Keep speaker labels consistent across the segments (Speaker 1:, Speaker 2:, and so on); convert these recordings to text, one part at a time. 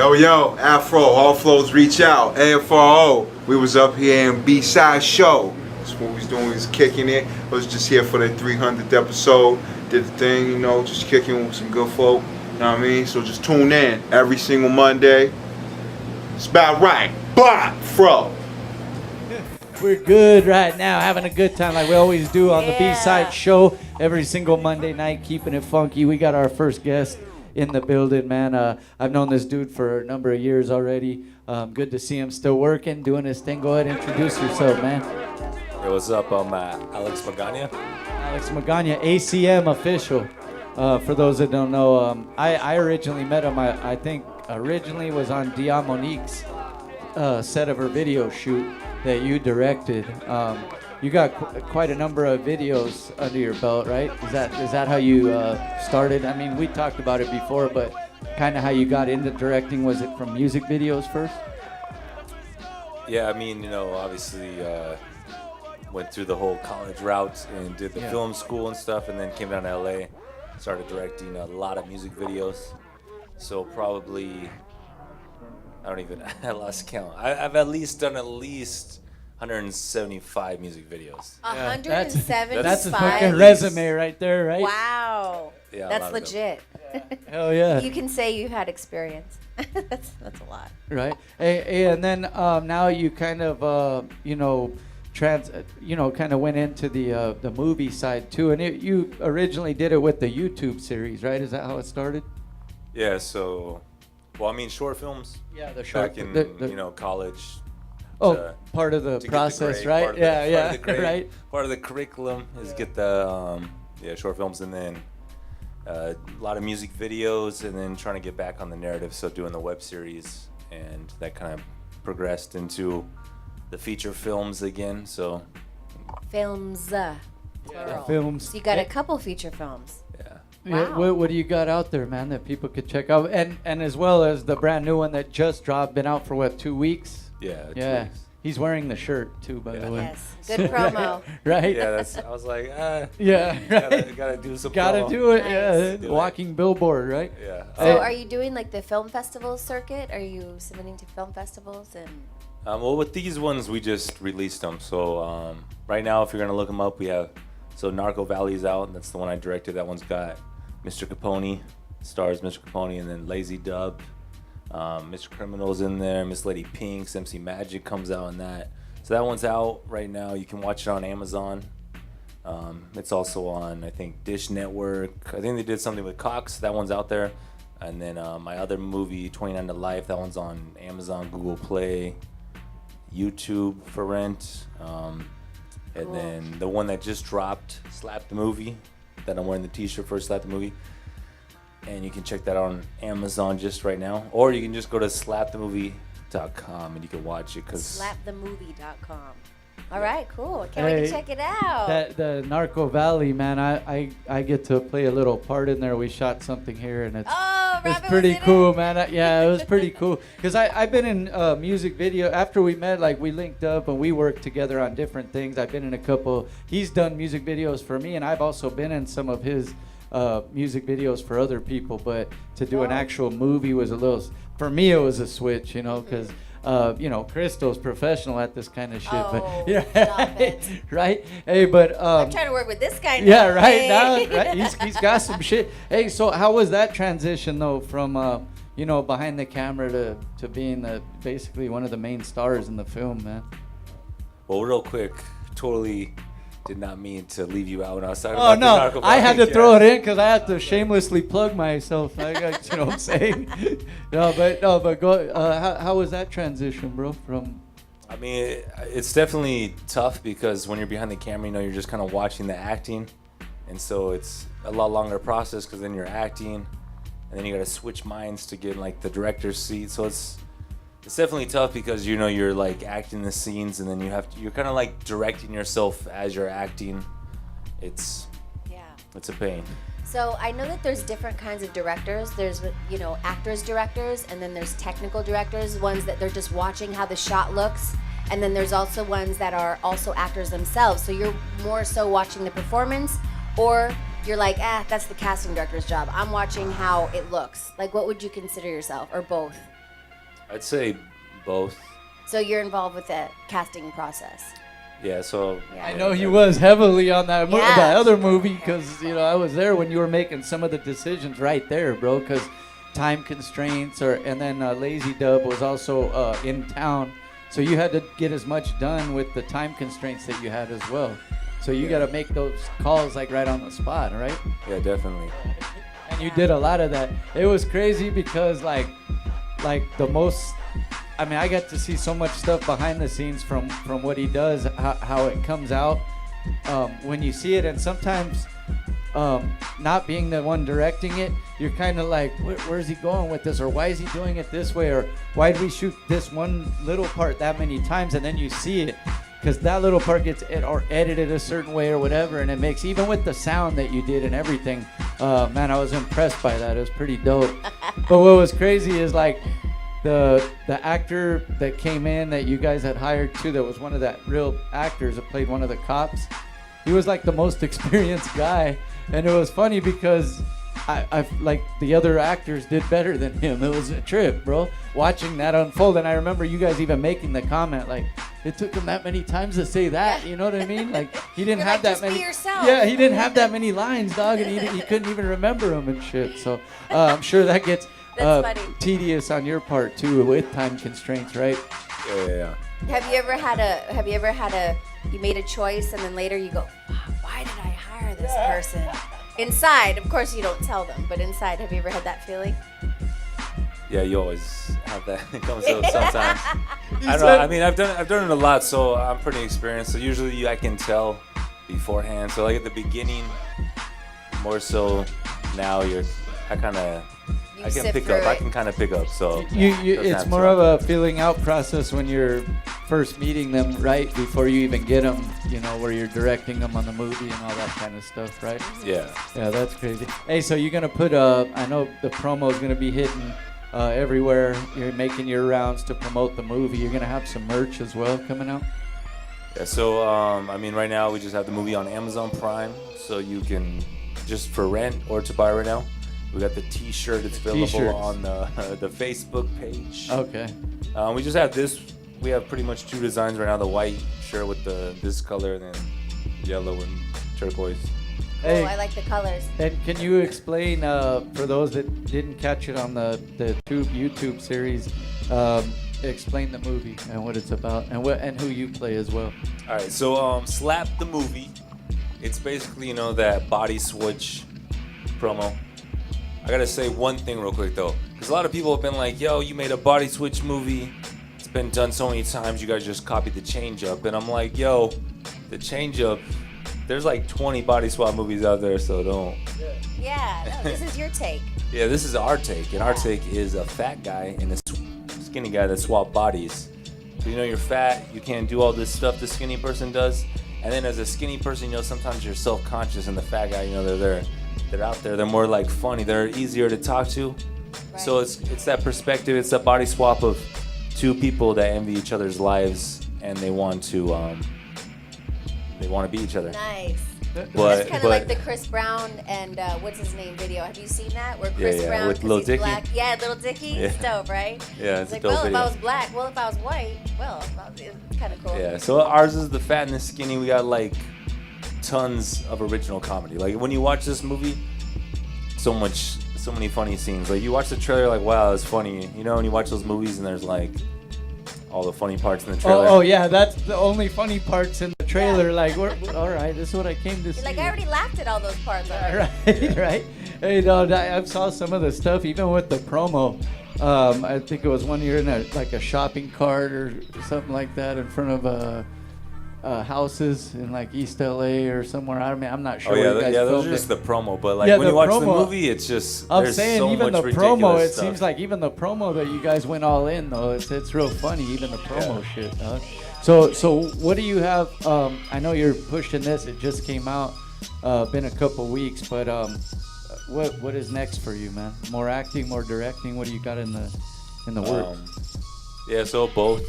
Speaker 1: Yo, Afro, all flows reach out. AFRO, we was up here in B-side show. That's what we was doing, we was kicking it. I was just here for the 300th episode. Did the thing, you know, just kicking with some good folk. You know what I mean? So just tune in every single Monday. It's about right. Blah, fro.
Speaker 2: We're good right now, having a good time like we always do on the B-side show every single Monday night, keeping it funky. We got our first guest in the building, man. I've known this dude for a number of years already. Good to see him still working, doing his thing. Go ahead and introduce yourself, man.
Speaker 3: Hey, what's up? I'm Alex Magana.
Speaker 2: Alex Magana, ACM official. For those that don't know, I originally met him, I think originally was on Dia Monique's set of her video shoot that you directed. You got quite a number of videos under your belt, right? Is that how you started? I mean, we talked about it before, but kind of how you got into directing, was it from music videos first?
Speaker 3: Yeah, I mean, you know, obviously went through the whole college route and did the film school and stuff, and then came down to LA, started directing a lot of music videos. So probably, I lost count. I've at least done 175 music videos.
Speaker 4: 175?
Speaker 2: That's a fucking resume right there, right?
Speaker 4: Wow.
Speaker 3: Yeah,
Speaker 4: that's legit.
Speaker 2: Hell yeah.
Speaker 4: You can say you've had experience. that's a lot.
Speaker 2: Right. Hey, and then now you kind of, kind of went into the movie side too. And you originally did it with the YouTube series, right? Is that how it started?
Speaker 3: Yeah, so, well, I mean, short films.
Speaker 2: Yeah, the short.
Speaker 3: Back in, college.
Speaker 2: Oh, part of the process, right? Right.
Speaker 3: Part of the curriculum is get the short films, and then a lot of music videos, and then trying to get back on the narrative. So doing the web series, and that kind of progressed into the feature films again. So
Speaker 4: films.
Speaker 2: Films.
Speaker 4: So you got a couple feature films.
Speaker 3: Yeah.
Speaker 4: Wow.
Speaker 2: What do you got out there, man, that people could check out, and as well as the brand new one that just dropped, been out for 2 weeks?
Speaker 3: Yeah. 2 weeks.
Speaker 2: He's wearing the shirt too, by the way.
Speaker 4: Yes, good promo.
Speaker 2: Right?
Speaker 3: Yeah, I was like,
Speaker 2: yeah, right.
Speaker 3: Gotta do some
Speaker 2: Gotta
Speaker 3: promo.
Speaker 2: do it,
Speaker 4: Nice.
Speaker 2: yeah. Walking billboard, right?
Speaker 3: Yeah.
Speaker 4: So are you doing like the film festival circuit? Are you submitting to film festivals? And
Speaker 3: well, with these ones, we just released them. So right now, if you're gonna look them up, we have Narco Valley's out, and that's the one I directed. That one's got Mr. Capone, stars Mr. Capone, and then Lazy Dub. Mr. Criminal's in there, Miss Lady Pinks, MC Magic comes out in that. So that one's out right now. You can watch it on Amazon. It's also on, I think, Dish Network. I think they did something with Cox. That one's out there. And then my other movie, 29 to Life, that one's on Amazon, Google Play, YouTube for rent. And then the one that just dropped, Slap the Movie, that I'm wearing the t-shirt for, Slap the Movie. And you can check that out on Amazon just right now. Or you can just go to slapthemovie.com and you can watch it.
Speaker 4: slapthemovie.com. All right, cool. Can't wait to check it out.
Speaker 2: The Narco Valley, man, I get to play a little part in there. We shot something here, and it's pretty cool, man. It was pretty cool. Because I've been in music video. After we met, like, we linked up and we worked together on different things. I've been in a couple. He's done music videos for me, and I've also been in some of his music videos for other people, but to do an actual movie was a little, for me it was a switch, because Crystle's professional at this kind of shit.
Speaker 4: Oh,
Speaker 2: but
Speaker 4: stop it.
Speaker 2: Right? Hey, but
Speaker 4: I'm trying to work with this guy now.
Speaker 2: yeah, right
Speaker 4: Hey.
Speaker 2: now, right? He's got some shit. Hey, so how was that transition though from behind the camera to being basically one of the main stars in the film, man?
Speaker 3: Well, real quick, totally did not mean to leave you out when I was talking
Speaker 2: Oh
Speaker 3: about the
Speaker 2: no,
Speaker 3: Narco
Speaker 2: I had to
Speaker 3: Valley.
Speaker 2: throw it in because I had to shamelessly plug myself. I got, you know what I'm saying? no, but go. How was that transition, bro? From
Speaker 3: I mean, it's definitely tough because when you're behind the camera, you're just kind of watching the acting, and so it's a lot longer process because then you're acting, and then you got to switch minds to get in, like, the director's seat. So it's definitely tough because you're like acting the scenes, and then you're kind of like directing yourself as you're acting. It's a pain.
Speaker 4: So I know that there's different kinds of directors. There's actors directors, and then there's technical directors, ones that they're just watching how the shot looks, and then there's also ones that are also actors themselves. So you're more so watching the performance, or you're like, that's the casting director's job. I'm watching how it looks. Like, what would you consider yourself, or both?
Speaker 3: I'd say both.
Speaker 4: So you're involved with the casting process.
Speaker 3: Yeah, so
Speaker 4: Yeah.
Speaker 2: I know he was heavily on that
Speaker 4: Yeah.
Speaker 2: that other movie because I was there when you were making some of the decisions right there, bro. Because time constraints, and then Lazy Dub was also in town, so you had to get as much done with the time constraints that you had as well. So you got to make those calls like right on the spot, right?
Speaker 3: yeah, definitely.
Speaker 2: And you did a lot of that. It was crazy because like the most. I mean, I got to see so much stuff behind the scenes from what he does, how it comes out when you see it, and sometimes not being the one directing it, you're kind of like, where's he going with this, or why is he doing it this way, or why did we shoot this one little part that many times, and then you see it, because that little part gets edited a certain way or whatever, and it makes, even with the sound that you did and everything, man, I was impressed by that. It was pretty dope. But what was crazy is like, the actor that came in that you guys had hired too, that was one of that real actors that played one of the cops, he was like the most experienced guy, and it was funny because I like the other actors did better than him. It was a trip, bro, watching that unfold. And I remember you guys even making the comment like, it took him that many times to say that, you know what I mean? Like he didn't have that
Speaker 4: just
Speaker 2: many.
Speaker 4: Be yourself.
Speaker 2: Yeah, he didn't have that many lines, dog, and he couldn't even remember them and shit. So I'm sure that gets
Speaker 4: That's funny.
Speaker 2: tedious on your part too with time constraints, right?
Speaker 3: Yeah.
Speaker 4: Have you ever had you made a choice and then later you go, why did I hire this person? Inside, of course you don't tell them, but inside, have you ever had that feeling?
Speaker 3: Yeah, you always have that. It comes up sometimes. I don't know. I mean, I've done it a lot, so I'm pretty experienced. So usually I can tell beforehand. So like at the beginning, more so. Now I can pick up. I can kind of pick up. So
Speaker 2: it's more of a feeling out process when you're first meeting them, right? Before you even get them, where you're directing them on the movie and all that kind of stuff, right?
Speaker 3: Yeah.
Speaker 2: Yeah, that's crazy. Hey, so you're gonna put I know the promo is gonna be hitting everywhere. You're making your rounds to promote the movie. You're gonna have some merch as well coming out.
Speaker 3: Yeah. So I mean, right now we just have the movie on Amazon Prime, so you can just for rent or to buy right now. We got the T-shirt. It's available on the Facebook page.
Speaker 2: Okay.
Speaker 3: We just have this. We have pretty much two designs right now: the white shirt with this color, and then yellow and turquoise.
Speaker 2: Hey,
Speaker 4: Oh, I like the colors.
Speaker 2: and can you explain for those that didn't catch it on the YouTube series? Explain the movie and what it's about, and who you play as well.
Speaker 3: All right. So Slap the movie. It's basically that body switch promo. I gotta say one thing real quick though, because a lot of people have been like, yo, you made a body switch movie. It's been done so many times, you guys just copied the change up. And I'm like, yo, the change up, there's like 20 body swap movies out there, so don't.
Speaker 4: Yeah, no, this is your take.
Speaker 3: Yeah, this is our take. And our take is a fat guy and a skinny guy that swap bodies. So you're fat, you can't do all this stuff the skinny person does. And then as a skinny person, sometimes you're self-conscious, and the fat guy, they're out there. They're more like funny. They're easier to talk to.
Speaker 4: Right.
Speaker 3: So it's that perspective. It's that body swap of two people that envy each other's lives, and they want to be each other.
Speaker 4: Nice.
Speaker 3: But
Speaker 4: It's kind of like the Chris Brown and what's his name video. Have you seen that? Where Chris
Speaker 3: yeah,
Speaker 4: Brown,
Speaker 3: with
Speaker 4: 'cause
Speaker 3: Lil
Speaker 4: he's
Speaker 3: Dicky.
Speaker 4: black. Yeah, Little Dicky.
Speaker 3: Yeah.
Speaker 4: It's dope, right?
Speaker 3: Yeah, it's a
Speaker 4: like,
Speaker 3: dope
Speaker 4: well,
Speaker 3: video.
Speaker 4: if I was black, well, if I was white, well, it's kind of cool.
Speaker 3: Yeah. So ours is the fat and the skinny. We got like tons of original comedy. Like when you watch this movie, so many funny scenes. Like you watch the trailer, like wow, it's funny. When you watch those movies and there's like all the funny parts in the trailer.
Speaker 2: Oh yeah, that's the only funny parts in the trailer.
Speaker 4: Yeah.
Speaker 2: Like, all right, this is what I came to see.
Speaker 4: Like I already laughed at all those parts already.
Speaker 2: Right, right. Hey, no, I saw some of the stuff, even with the promo. I think it was one year in a shopping cart or something like that in front of houses in like East LA or somewhere. I mean, I'm not sure.
Speaker 3: Oh yeah,
Speaker 2: where you guys
Speaker 3: those
Speaker 2: filmed
Speaker 3: are just
Speaker 2: it.
Speaker 3: the promo. But like
Speaker 2: Yeah,
Speaker 3: when
Speaker 2: the
Speaker 3: you watch the
Speaker 2: promo-
Speaker 3: movie, it's just
Speaker 2: I'm
Speaker 3: there's
Speaker 2: saying
Speaker 3: so
Speaker 2: even
Speaker 3: much
Speaker 2: the
Speaker 3: ridiculous
Speaker 2: promo. It
Speaker 3: stuff.
Speaker 2: seems like even the promo that you guys went all in though. It's real funny. Even the promo shit, dog. So what do you have? I know you're pushing this. It just came out. Been a couple weeks, but what is next for you, man? More acting, more directing. What do you got in the works?
Speaker 3: Yeah, so both.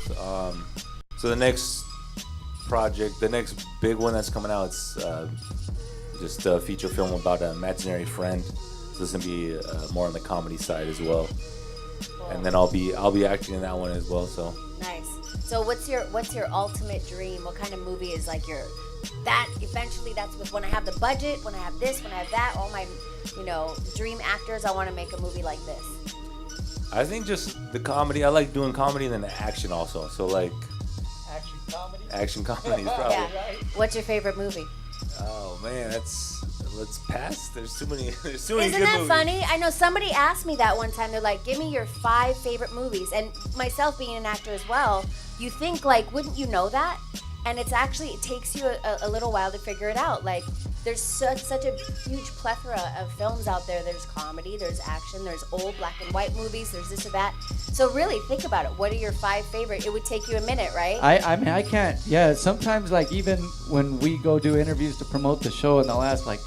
Speaker 3: So the next project, the next big one that's coming out, it's just a feature film about an imaginary friend. So this is gonna be more on the comedy side as well. and then I'll be acting in that one as well. So
Speaker 4: Nice. So what's your ultimate dream? What kind of movie is like that eventually that's when I have the budget, when I have this, when I have that, all my, dream actors, I want to make a movie like this.
Speaker 3: I think just the comedy. I like doing comedy and then the action also. So like action comedies probably.
Speaker 4: Yeah. What's your favorite movie?
Speaker 3: Oh man, let's pass. There's too many good movies.
Speaker 4: Isn't that funny? I know somebody asked me that one time. They're like, give me your 5 favorite movies. And myself being an actor as well, you think like, wouldn't you know that? And it takes you a little while to figure it out. Like, there's such a huge plethora of films out there. There's comedy, there's action, there's old black and white movies, there's this or that. So really, think about it. What are your 5 favorite? It would take you a minute, right?
Speaker 2: I mean, I can't. Yeah, sometimes like even when we go do interviews to promote the show, and they'll ask like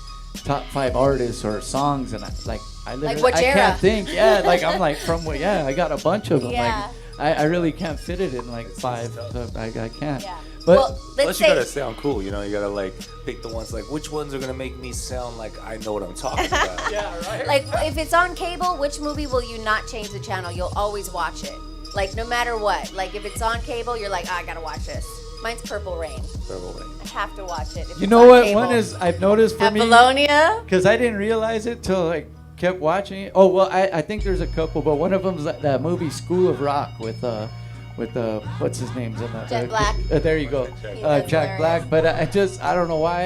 Speaker 2: top 5 artists or songs, and I literally
Speaker 4: like which era?
Speaker 2: can't think. Yeah, like I'm like from what? Yeah, I got a bunch of them.
Speaker 4: Yeah.
Speaker 2: Like I really can't fit it in like 5. So I can't.
Speaker 4: Yeah.
Speaker 2: But
Speaker 4: well,
Speaker 3: plus you gotta sound cool, you gotta like pick the ones like which ones are gonna make me sound like I know what I'm talking about.
Speaker 2: yeah, right.
Speaker 4: like if it's on cable, which movie will you not change the channel? You'll always watch it. Like no matter what. Like if it's on cable, you're like, I gotta watch this. Mine's Purple Rain.
Speaker 3: Purple Rain.
Speaker 4: I have to watch it. If
Speaker 2: You
Speaker 4: it's
Speaker 2: know
Speaker 4: on
Speaker 2: what
Speaker 4: cable.
Speaker 2: one is I've noticed for me?
Speaker 4: Apollonia?
Speaker 2: Because I didn't realize it till like kept watching it. Oh well, I think there's a couple, but one of them's that movie School of Rock with what's his name's in that?
Speaker 4: Jet Black.
Speaker 2: There you go,
Speaker 4: That's
Speaker 2: Jack
Speaker 4: hilarious.
Speaker 2: Black. But I don't know why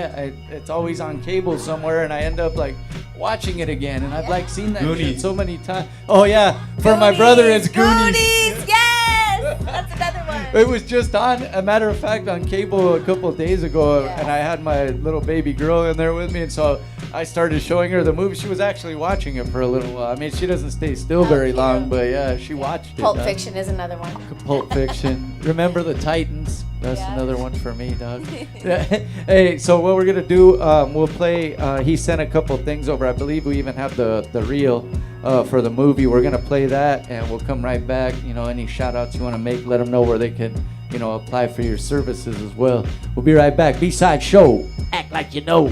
Speaker 2: it's always on cable somewhere, and I end up like watching it again, and I've like seen that shit so many times. Oh yeah, for my brother it's Goonies.
Speaker 4: Yes, that's another one.
Speaker 2: It was just on, a matter of fact, on cable a couple of days ago,
Speaker 4: Yeah.
Speaker 2: and I had my little baby girl in there with me, and so I started showing her the movie. She was actually watching it for a little while. I mean, she doesn't stay still very long, but yeah, she watched it.
Speaker 4: Pulp
Speaker 2: dog.
Speaker 4: Fiction is another one.
Speaker 2: Pulp Fiction. Remember the Titans? That's
Speaker 4: Yeah.
Speaker 2: another one for me, dog. Hey, so what we're gonna do? We'll play. He sent a couple things over. I believe we even have the reel for the movie. We're gonna play that, and we'll come right back. Any shout outs you want to make, let them know where they can, apply for your services as well. We'll be right back. B-side show. Act like you know.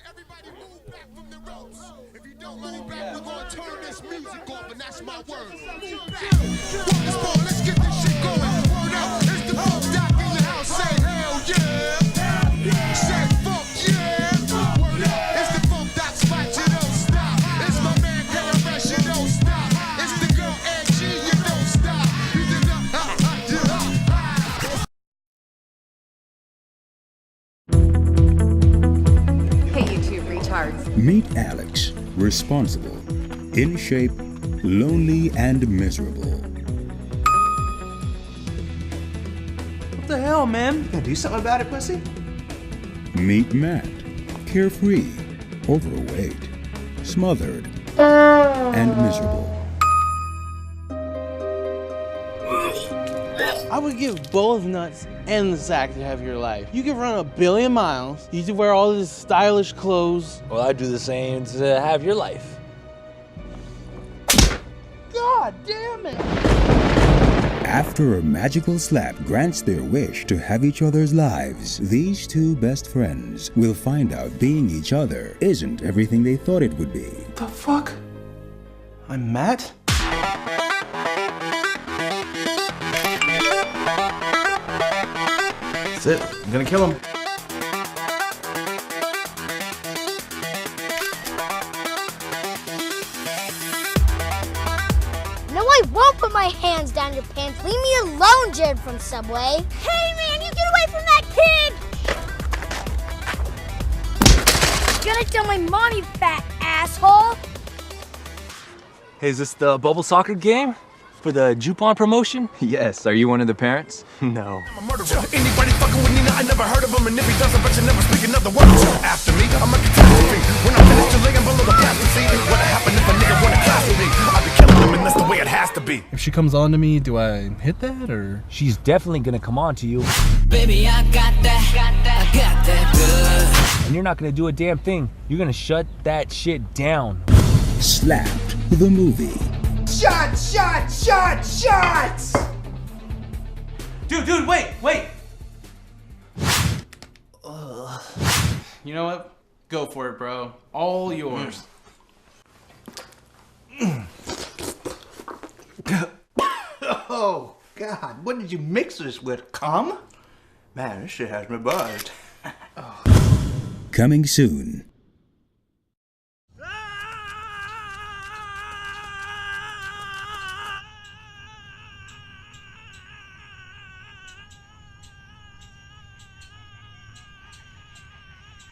Speaker 5: Everybody move back from the ropes. If you don't move back, we're gonna turn this music off, and that's my word. Move back. Focus ball, let's get this shit going. Word up, it's the funk doc in the house. Say hell yeah. Say fuck yeah. Word up, it's the funk doc spot, you don't stop. It's my man KRS, you don't stop. It's the girl AG, you don't stop. You did not,
Speaker 4: Hey, you two retards.
Speaker 6: Meet Alex, responsible, in shape, lonely, and miserable.
Speaker 7: What the hell, man?
Speaker 8: Gonna do something about it, pussy?
Speaker 6: Meet Matt, carefree, overweight, smothered, and miserable.
Speaker 7: I would give both nuts and the sack to have your life. You could run 1 billion miles. You could wear all these stylish clothes.
Speaker 9: Well, I'd do the same to have your life.
Speaker 7: God damn it!
Speaker 6: After a magical slap grants their wish to have each other's lives, these two best friends will find out being each other isn't everything they thought it would be.
Speaker 8: The fuck? I'm Matt? That's it. I'm gonna kill him.
Speaker 10: No, I won't put my hands down your pants. Leave me alone, Jared from Subway. Hey, man, you get away from that kid! You're gonna tell my mom, you fat asshole!
Speaker 9: Hey, is this the bubble soccer game? For the Jupon promotion?
Speaker 11: Yes, are you one of the parents?
Speaker 9: No.
Speaker 5: I'm a murderer. Anybody fucking with Nina, I never heard of him. And if he does, I bet you never speak another word. After me, I'm a catastrophe. When I finish, you're laying below the plasticity. What happened if a nigga wanna class with me? I be killing him, and that's the way it has to be.
Speaker 12: If she comes on to me, do I hit that or?
Speaker 9: She's definitely gonna come on to you.
Speaker 13: Baby, I got that good.
Speaker 9: And you're not gonna do a damn thing. You're gonna shut that shit down.
Speaker 6: Slapped, the movie.
Speaker 8: Shots!
Speaker 9: Dude, wait!
Speaker 12: You know what? Go for it, bro. All yours.
Speaker 8: Oh, God. What did you mix this with? Cum? Man, this shit has me buzzed.
Speaker 6: Coming soon.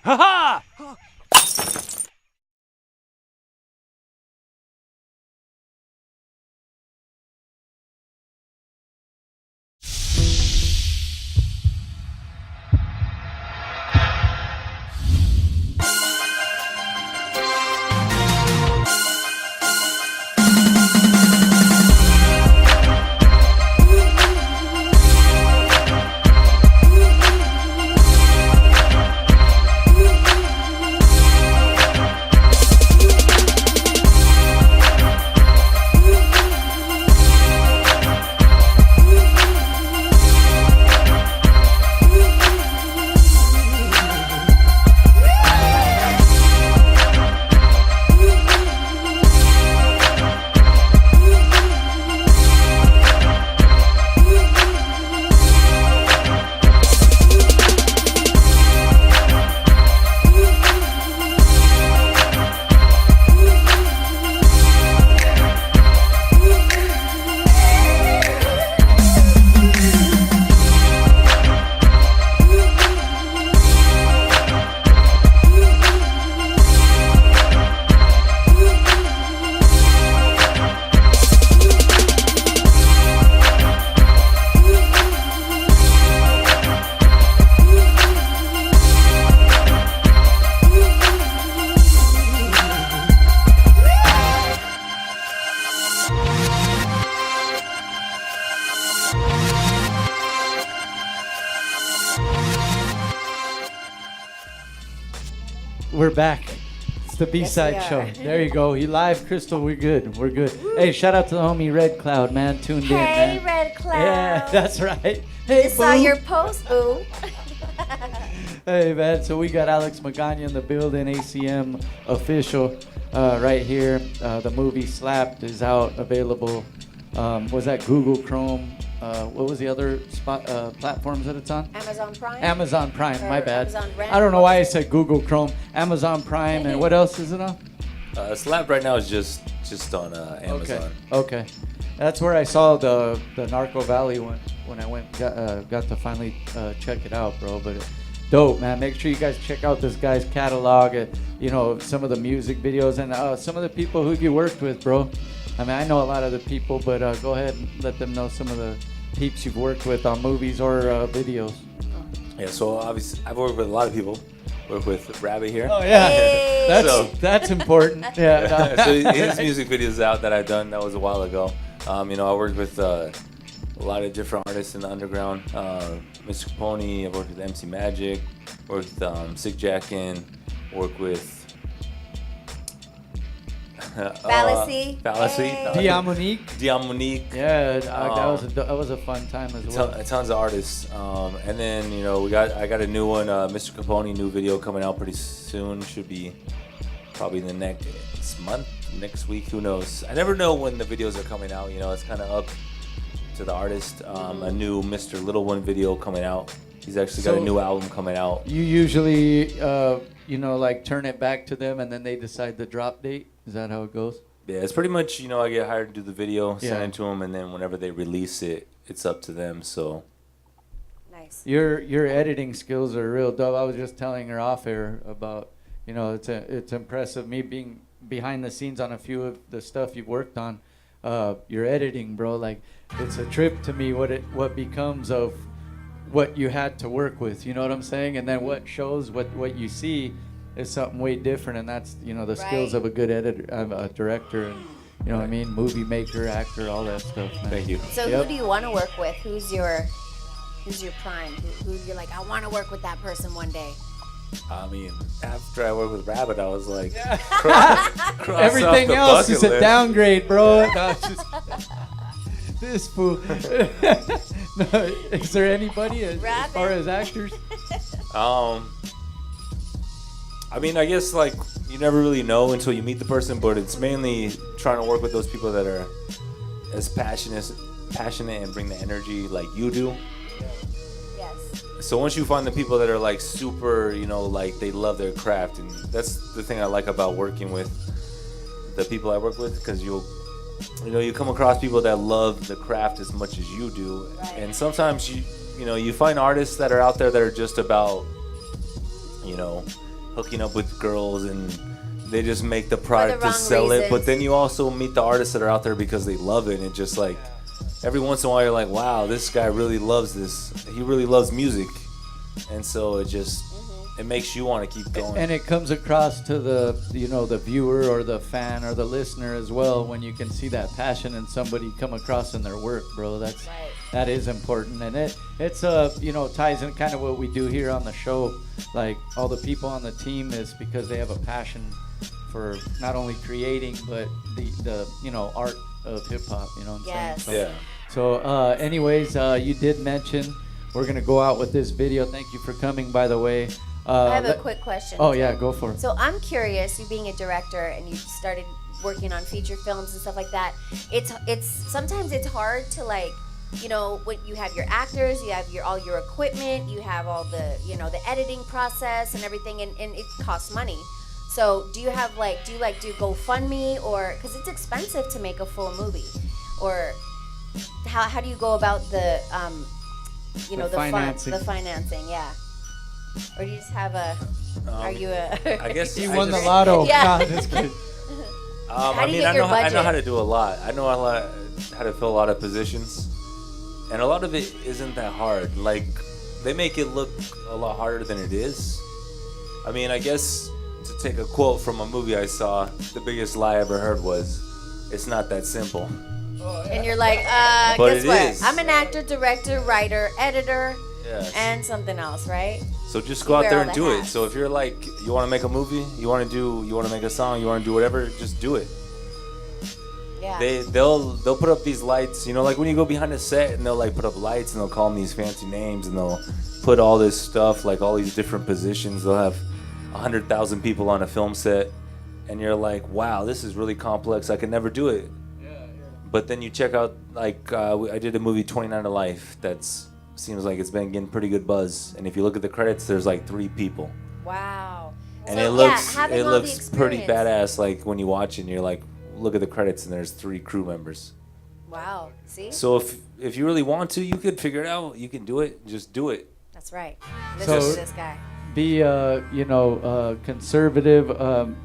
Speaker 9: Ha
Speaker 2: We're back. It's the B-side
Speaker 4: Yes, we
Speaker 2: show.
Speaker 4: are.
Speaker 2: There you go. You live, Crystle. We're good. We're good. Hey, shout out to the homie Red Cloud, man. Tuned in,
Speaker 4: Hey,
Speaker 2: man.
Speaker 4: Red Cloud.
Speaker 2: Yeah, that's right. Hey,
Speaker 4: Just saw
Speaker 2: boo.
Speaker 4: your post, boo.
Speaker 2: Hey, man. So we got Alex Magana in the building, ACM official, right here. The movie Slapped is out, available. Was that Google Chrome? What was the other platforms that it's on?
Speaker 4: Amazon Prime?
Speaker 2: Amazon Prime, my
Speaker 4: Or
Speaker 2: bad.
Speaker 4: Amazon Rent?
Speaker 2: I don't know why I said Google Chrome. Amazon Prime, and what else is it on?
Speaker 3: Slap right now is just on Amazon.
Speaker 2: Okay. That's where I saw the Narco Valley one when I went got to finally check it out, bro. But dope, man. Make sure you guys check out this guy's catalog. You know, some of the music videos and some of the people who you worked with, bro. I mean, I know a lot of the people, but go ahead and let them know some of the peeps you've worked with on movies or videos.
Speaker 3: Yeah, so obviously I've worked with a lot of people. Worked with Rabbit here.
Speaker 2: Oh yeah,
Speaker 4: Hey.
Speaker 2: that's important. Yeah.
Speaker 3: So his music videos out that I've done, that was a while ago. I worked with a lot of different artists in the underground. Mr. Capone, I've worked with MC Magic, worked with Sick Jackin, worked with
Speaker 4: Fallacy.
Speaker 3: Hey.
Speaker 2: Diamonique. Yeah, that was a fun time as well.
Speaker 3: Tons of artists. And then I got a new one, Mr. Capone, new video coming out pretty soon. Should be probably the next month, next week. Who knows? I never know when the videos are coming out. It's kind of up to the artist. A new Mr. Little One video coming out. He's actually got a new album coming out.
Speaker 2: You usually, like turn it back to them, and then they decide the drop date. Is that how it goes?
Speaker 3: Yeah, it's pretty much, I get hired to do the video, send it to them, and then whenever they release it, it's up to them. So
Speaker 4: Nice.
Speaker 2: Your editing skills are real dope. I was just telling her off air about, it's impressive me being behind the scenes on a few of the stuff you've worked on. Your editing, bro, like it's a trip to me what becomes of what you had to work with. You know what I'm saying? And then what shows what you see is something way different, and that's the skills of a good editor, a director, and you know what I mean, movie maker, actor, all that stuff. Man.
Speaker 3: Thank you.
Speaker 4: So who do you want to work with? Who's your prime? Who you're like, I want to work with that person one day?
Speaker 3: I mean, after I worked with Rabbit, I was like,
Speaker 2: everything else is a downgrade, bro. No, just, this fool. No, is there anybody as far as actors?
Speaker 3: I mean, I guess like you never really know until you meet the person, but it's mainly trying to work with those people that are as passionate and bring the energy like you do.
Speaker 4: Yes.
Speaker 3: So once you find the people that are like super, you know, like they love their craft, and that's the thing I like about working with the people I work with, because you come across people that love the craft as much as you do, and sometimes you find artists that are out there that are just about, hooking up with girls, and they just make the product to sell it. But then you also meet the artists that are out there because they love it, and just like every once in a while you're like, wow, this guy really loves this. He really loves music, and so it just it makes you want to keep going.
Speaker 2: And it comes across to the the viewer or the fan or the listener as well when you can see that passion in somebody come across in their work, bro. That is important, and it's ties in kind of what we do here on the show. Like all the people on the team is because they have a passion for not only creating but the art of hip hop. You know what I'm saying?
Speaker 3: Yeah.
Speaker 2: So anyways, you did mention we're gonna go out with this video. Thank you for coming, by the way.
Speaker 4: I have a quick question.
Speaker 2: Oh yeah, go for it.
Speaker 4: So I'm curious, you being a director and you started working on feature films and stuff like that. It's sometimes it's hard to like, when you have your actors, you have all your equipment, you have all the the editing process and everything, and it costs money. So do you do GoFundMe, or because it's expensive to make a full movie, or how do you go about the
Speaker 2: financing?
Speaker 4: The financing, yeah. Or do you just have are you a...
Speaker 3: I guess
Speaker 2: you won the lotto.
Speaker 4: Yeah.
Speaker 2: No, just kidding.
Speaker 3: I know how to do a lot. I know how to fill a lot of positions, and a lot of it isn't that hard. Like, they make it look a lot harder than it is. I mean, I guess to take a quote from a movie I saw, the biggest lie I ever heard was, "It's not that simple."
Speaker 4: And you're like,
Speaker 3: But
Speaker 4: guess
Speaker 3: it
Speaker 4: what?
Speaker 3: is.
Speaker 4: I'm an actor, director, writer, editor,
Speaker 3: Yes.
Speaker 4: and something else, right?
Speaker 3: So just
Speaker 4: You
Speaker 3: go out
Speaker 4: wear
Speaker 3: there
Speaker 4: all
Speaker 3: and
Speaker 4: the
Speaker 3: do it.
Speaker 4: hats.
Speaker 3: So if you're like, you want to make a movie, you want to make a song, you want to do whatever, just do it.
Speaker 4: Yeah.
Speaker 3: They'll put up these lights, like when you go behind a set and they'll like put up lights and they'll call them these fancy names and they'll put all this stuff, like all these different positions. They'll have 100,000 people on a film set, and you're like, wow, this is really complex. I could never do it. But then you check out, like, I did a movie, 29 to Life, seems like it's been getting pretty good buzz. And if you look at the credits, there's like 3 people.
Speaker 4: Wow.
Speaker 3: And
Speaker 4: So,
Speaker 3: it
Speaker 4: all
Speaker 3: looks
Speaker 4: the
Speaker 3: pretty
Speaker 4: experience.
Speaker 3: badass, like when you watch it and you're like, look at the credits and there's 3 crew members.
Speaker 4: Wow. See?
Speaker 3: So if you really want to, you could figure it out. You can do it. Just do it.
Speaker 4: That's right. Listen to this guy.
Speaker 2: Be conservative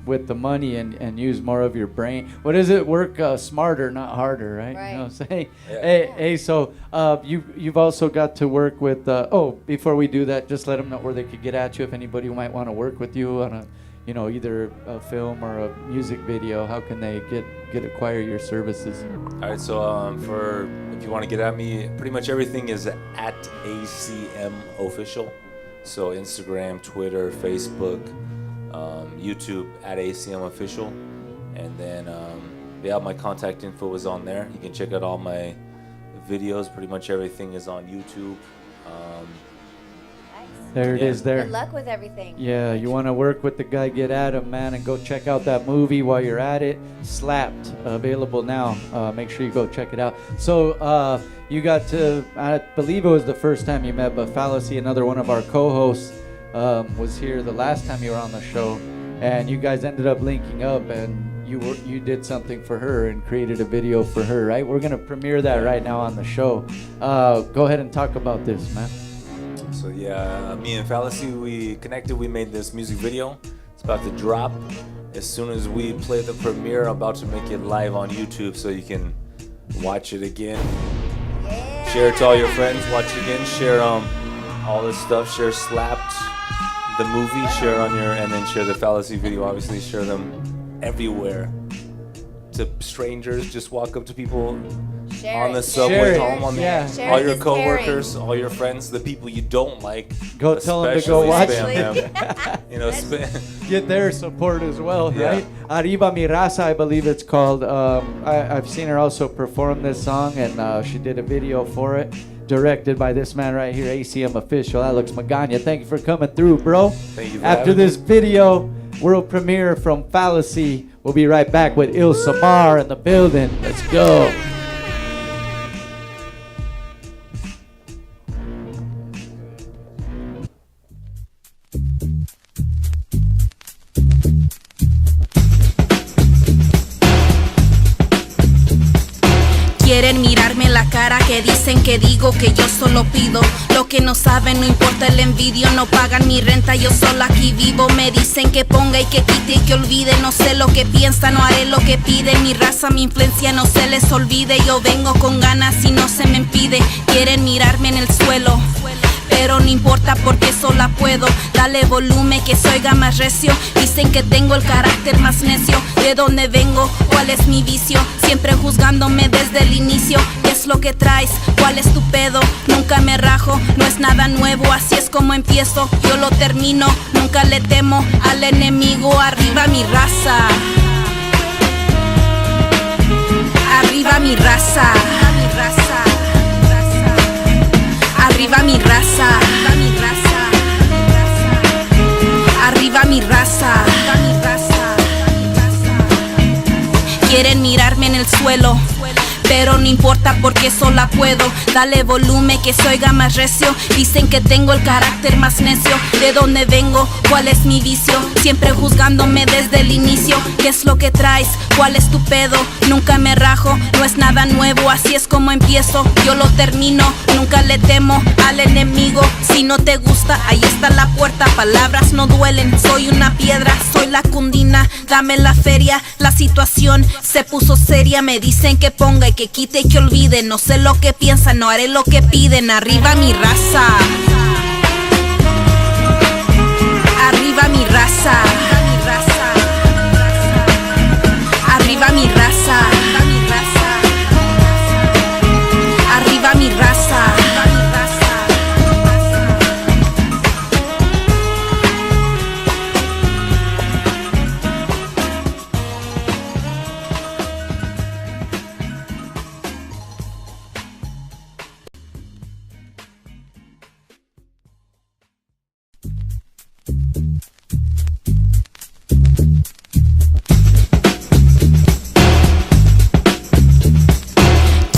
Speaker 2: with the money and use more of your brain. What is it? Work smarter, not harder, right? You know what I'm saying?
Speaker 3: Yeah.
Speaker 2: Hey, so you've also got to work with. Before we do that, just let them know where they could get at you if anybody might want to work with you on a, either a film or a music video. How can they acquire your services?
Speaker 3: All right. So if you want to get at me, pretty much everything is at ACM Official. So Instagram, Twitter, Facebook, YouTube at ACM Official, and then my contact info is on there. You can check out all my videos. Pretty much everything is on YouTube.
Speaker 2: There it is. There.
Speaker 4: Good luck with everything.
Speaker 2: Yeah, you want to work with the guy, get at him, man, and go check out that movie while you're at it. Slapped, available now. Make sure you go check it out. So you got to, I believe it was the first time you met, but Fallacy, another one of our co-hosts, was here the last time you were on the show, and you guys ended up linking up, and you did something for her and created a video for her, right? We're gonna premiere that right now on the show. Go ahead and talk about this, man.
Speaker 3: So yeah, me and Fallacy, we connected. We made this music video. It's about to drop. As soon as we play the premiere, I'm about to make it live on YouTube so you can watch it again. Share it to all your friends. Watch it again. Share all this stuff. Share Slapped, the movie. Share on and then share the Fallacy video. Obviously, share them everywhere. To strangers, just walk up to people, on the subway home, on
Speaker 2: Yeah.
Speaker 3: all your coworkers, all your friends, the people you don't like.
Speaker 2: Go tell them to go
Speaker 3: especially
Speaker 2: watch
Speaker 3: spam
Speaker 2: it.
Speaker 3: them. You know,
Speaker 2: Get their support as well,
Speaker 3: Yeah.
Speaker 2: right? Arriba Mi Raza, I believe it's called. I've seen her also perform this song, and she did a video for it, directed by this man right here, ACM Official, Alex Magana. Thank you for coming through, bro.
Speaker 3: Thank you for
Speaker 2: After
Speaker 3: having
Speaker 2: this
Speaker 3: me.
Speaker 2: video, world premiere from Fallacy, we'll be right back with Il Samar in the building. Let's go.
Speaker 14: Quieren mirarme en la cara, que dicen que digo que yo solo pido. Lo que no saben, no importa el envidio, no pagan mi renta, yo solo aquí vivo. Me dicen que ponga y que quite y que olvide, no sé lo que piensan, no haré lo que piden. Mi raza, mi influencia, no se les olvide. Yo vengo con ganas y no se me impide. Quieren mirarme en el suelo, pero no importa porque sola puedo. Dale volumen que se oiga más recio. Dicen que tengo el carácter más necio. ¿De dónde vengo? ¿Cuál es mi vicio? Siempre juzgándome desde el inicio. ¿Qué es lo que traes? ¿Cuál es tu pedo? Nunca me rajo, no es nada nuevo. Así es como empiezo, yo lo termino. Nunca le temo al enemigo. Arriba mi raza. Arriba mi raza. Arriba mi raza, arriba mi raza. Quieren mirarme en el suelo, pero no importa porque sola puedo. Dale volumen que se oiga más recio. Dicen que tengo el carácter más necio. ¿De dónde vengo? ¿Cuál es mi vicio? Siempre juzgándome desde el inicio. ¿Qué es lo que traes? ¿Cuál es tu pedo? Nunca me rajo, no es nada nuevo. Así es como empiezo, yo lo termino. Nunca le temo al enemigo. Si no te gusta, ahí está la puerta. Palabras no duelen, soy una piedra, soy la cundina. Dame la feria, la situación se puso seria. Me dicen que ponga y que quite y que olvide. No sé lo que piensan, no haré lo que piden. Arriba mi raza. Arriba mi raza. Arriba mi raza. Arriba mi raza.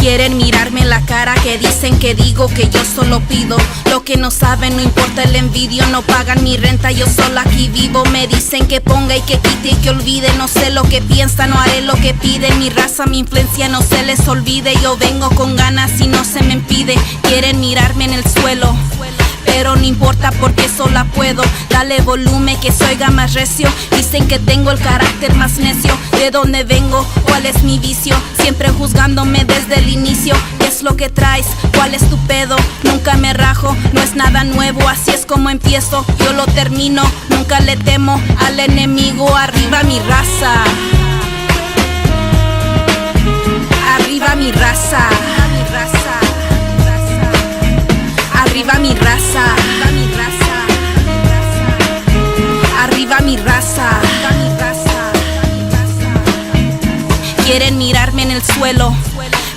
Speaker 14: Quieren mirarme en la cara, que dicen que digo que yo solo pido. Lo que no saben, no importa el envidio, no pagan mi renta, yo solo aquí vivo. Me dicen que ponga y que quite y que olvide. No sé lo que piensan, no haré lo que piden. Mi raza, mi influencia, no se les olvide. Yo vengo con ganas y no se me impide. Quieren mirarme en el suelo, pero no importa porque sola puedo. Dale volumen que se oiga más recio. Dicen que tengo el carácter más necio. ¿De dónde vengo? ¿Cuál es mi vicio? Siempre juzgándome desde el inicio. ¿Qué es lo que traes? ¿Cuál es tu pedo? Nunca me rajo, no es nada nuevo. Así es como empiezo, yo lo termino. Nunca le temo al enemigo. Arriba mi raza. Arriba mi raza. Arriba mi raza. Arriba mi raza. Quieren mirarme en el suelo,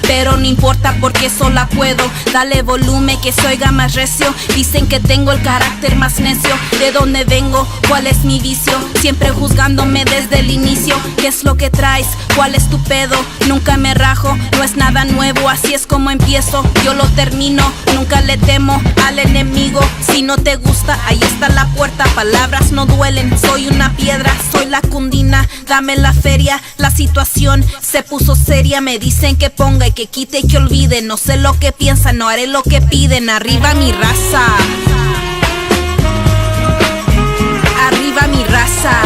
Speaker 14: pero no importa porque sola puedo. Dale volumen que se oiga más recio. Dicen que tengo el carácter más necio. ¿De dónde vengo? ¿Cuál es mi vicio? Siempre juzgándome desde el inicio. ¿Qué es lo que traes? ¿Cuál es tu pedo? Nunca me rajo, no es nada nuevo. Así es como empiezo, yo lo termino. Nunca le temo al enemigo. Si no te gusta, ahí está la puerta. Palabras no duelen, soy una piedra, soy la cundina. Dame la feria, la situación se puso seria. Me dicen que ponga y que quite y que olvide. No sé lo que piensan, no haré lo que piden. Arriba mi raza. Arriba mi raza.